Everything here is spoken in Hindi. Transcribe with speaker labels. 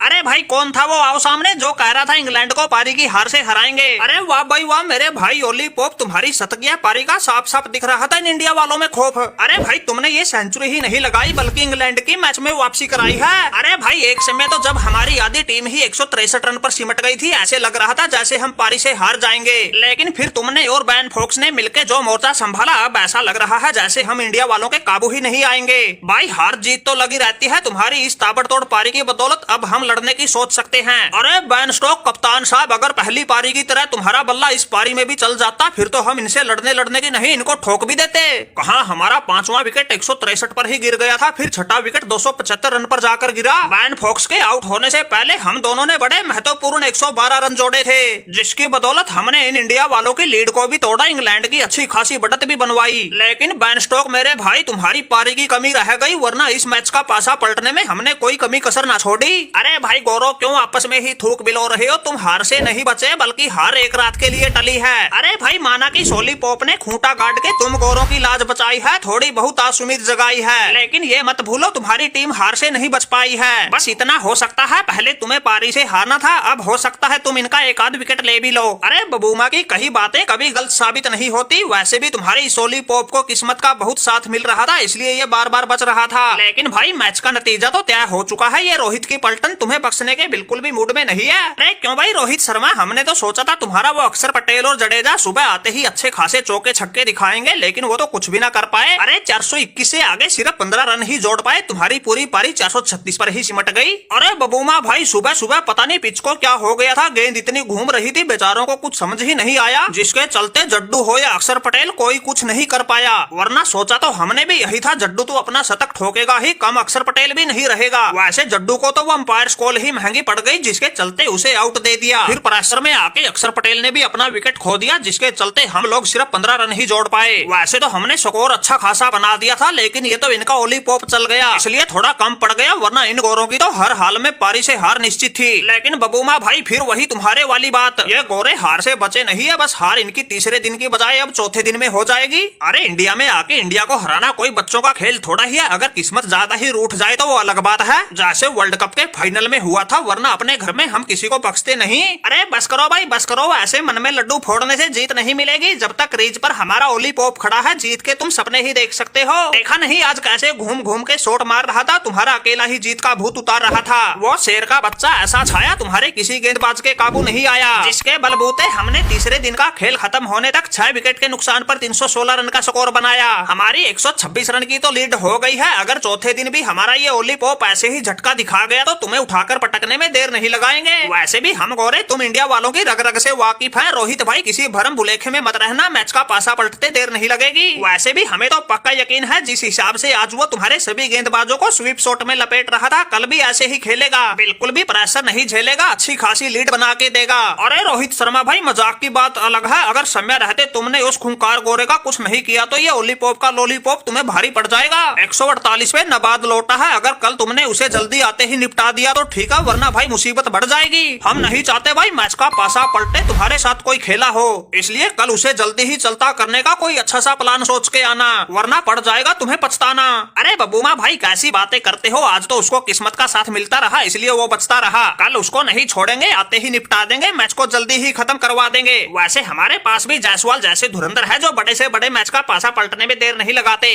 Speaker 1: अरे भाई कौन था वो, आओ सामने, जो कह रहा था इंग्लैंड को पारी की हार से हराएंगे। अरे वाह भाई वाह मेरे भाई ओली पोप, तुम्हारी शतकीय पारी का साफ साफ दिख रहा था इन इंडिया वालों में खौफ। अरे भाई तुमने ये सेंचुरी ही नहीं लगाई बल्कि इंग्लैंड की मैच में वापसी कराई है। अरे भाई एक समय तो जब हमारी आधी टीम ही 163 रन पर सिमट गई थी, ऐसे लग रहा था जैसे हम पारी से हार जाएंगे, लेकिन फिर तुमने और बैन फोक्स ने मिलकर जो मोर्चा संभाला, अब ऐसा लग रहा है जैसे हम इंडिया वालों के काबू ही नहीं आएंगे। भाई हार जीत तो लगी रहती है, तुम्हारी इस ताबड़तोड़ पारी की बदौलत अब हम लड़ने की सोच सकते हैं। अरे बैन स्टोक कप्तान साहब, अगर पहली पारी की तरह तुम्हारा बल्ला इस पारी में भी चल जाता फिर तो हम इनसे लड़ने की नहीं, इनको ठोक भी देते। कहाँ हमारा 5वां विकेट 163 पर ही गिर गया था, फिर छठा विकेट 275 रन पर जाकर गिरा। बैन फोक्स के आउट होने से पहले हम दोनों ने बड़े महत्वपूर्ण 112 रन जोड़े थे, जिसकी बदौलत हमने इन इंडिया वालों की लीड को भी तोड़ा, इंग्लैंड की अच्छी खासी बढ़त भी बनवाई। लेकिन बैन स्टोक मेरे भाई, तुम्हारी पारी की कमी रह गई, वरना इस मैच का पासा पलटने में हमने कोई कमी कसर ना छोड़ी। अरे भाई गौरव, क्यों आपस में ही थूक बिलो रहे हो, तुम हार से नहीं बचे बल्कि हार एक रात के लिए टली है। अरे भाई माना कि सोली पोप ने खूंटा गाड़ के तुम गौरव की लाज बचाई है, थोड़ी बहुत आसुमीद जगाई है, लेकिन ये मत भूलो तुम्हारी टीम हार से नहीं बच पाई है। बस इतना हो सकता है, पहले तुम्हें पारी से हारना था, अब हो सकता है तुम इनका एक आध विकेट ले भी लो। अरे बबूमा की कही बातें कभी गलत साबित नहीं होती, वैसे भी तुम्हारी सोली पोप को किस्मत का बहुत साथ मिल रहा था, इसलिए ये बार बार बच रहा था। लेकिन भाई मैच का नतीजा तो तय हो चुका है, ये रोहित की पलटन तुम्हें बख्शने के बिल्कुल भी मूड में नहीं है। अरे क्यों भाई रोहित शर्मा, हमने तो सोचा था तुम्हारा वो अक्षर पटेल और जडेजा सुबह आते ही अच्छे खासे चौके छक्के दिखाएंगे, लेकिन वो तो कुछ भी ना कर पाए। अरे 421 से आगे सिर्फ 15 रन ही जोड़ पाए, तुम्हारी पूरी पारी 436 पर ही सिमट गई। अरे बबूमा भाई, सुबह सुबह पता नहीं पिच को क्या हो गया था, गेंद इतनी घूम रही थी बेचारों को कुछ समझ ही नहीं आया, जिसके चलते जड्डू हो या अक्षर पटेल कोई कुछ नहीं कर पाया। वरना सोचा तो हमने भी यही था, जड्डू तो अपना शतक ठोकेगा ही, कम अक्षर पटेल भी नहीं रहेगा। वैसे जड्डू को तो वो अंपायर कॉल ही महंगी पड़ गई, जिसके चलते उसे आउट दे दिया। फिर प्रेशर में आके अक्षर पटेल ने भी अपना विकेट खो दिया, जिसके चलते हम लोग सिर्फ 15 रन ही जोड़ पाए। वैसे तो हमने स्कोर अच्छा खासा बना दिया था, लेकिन ये तो इनका ओली पोप चल गया, इसलिए थोड़ा कम पड़ गया, वरना इन गोरों की तो हर हाल में पारी से हार निश्चित थी। लेकिन बबूमा भाई फिर वही तुम्हारे वाली बात, ये गोरे हार से बचे नहीं है, बस हार इनकी तीसरे दिन की बजाय अब चौथे दिन में हो जाएगी। अरे इंडिया में आके इंडिया को हराना कोई बच्चों का खेल थोड़ा ही है, अगर किस्मत ज्यादा ही रूठ जाए तो वो अलग बात है, जैसे वर्ल्ड कप के फाइनल में हुआ था, वरना अपने घर में हम किसी को बख्शते नहीं। अरे बस करो भाई बस करो, ऐसे मन में लड्डू फोड़ने से जीत नहीं मिलेगी, जब तक क्रीज पर हमारा ओली पोप खड़ा है जीत के तुम सपने ही देख सकते हो। देखा नहीं आज कैसे घूम घूम के शॉट मार रहा था, तुम्हारा अकेला ही जीत का भूत उतार रहा था। वो शेर का बच्चा ऐसा छाया, तुम्हारे किसी गेंदबाज के काबू नहीं आया, जिसके बलबूते हमने तीसरे दिन का खेल खत्म होने तक 6 विकेट के नुकसान पर 316 रन का स्कोर बनाया। हमारी 126 रन की तो लीड हो गई है, अगर चौथे दिन भी हमारा ये ओली पोप ऐसे ही झटका दिखा गया तो तुम्हें उठाकर पटकने में देर नहीं लगाएंगे। वैसे भी हम गोरे तुम इंडिया वालों की रग रग से वाकिफ है, रोहित भाई किसी भरम भुलेखे में मत रहना, मैच का पासा पलटते देर नहीं लगेगी। वैसे भी हमें तो पक्का यकीन है, जिस हिसाब से आज वो तुम्हारे सभी गेंदबाजों को स्वीप शॉट में लपेट रहा था, कल भी ऐसे ही खेलेगा, बिल्कुल भी प्रेशर नहीं झेलेगा, अच्छी खासी लीड बना के देगा। अरे रोहित शर्मा भाई मजाक की बात अलग है, अगर समय रहते तुमने उस खूंखार गोरे का कुछ नहीं किया तो ये ओली पोप का लॉलीपॉप तुम्हें भारी पड़ जाएगा। 148 पे नबाद लौटा है, अगर कल तुमने उसे जल्दी आते ही निपटा दिया तो ठीक है, वरना भाई मुसीबत बढ़ जाएगी। हम नहीं चाहते भाई मैच का पासा पलटे, तुम्हारे साथ कोई खेला हो, इसलिए कल उसे जल्दी ही चलता करने का कोई अच्छा सा प्लान सोच के आना, वरना पड़ जाएगा तुम्हें पछताना। अरे बबूमा भाई कैसी बातें करते हो, आज तो उसको किस्मत का साथ मिलता रहा इसलिए वो बचता रहा, कल उसको नहीं छोड़ेंगे, आते ही निपटा देंगे, मैच को जल्दी ही खत्म करवा देंगे। वैसे हमारे पास भी जायसवाल जैसे धुरंधर है जो बड़े से बड़े मैच का पासा पलटने में देर नहीं लगाते।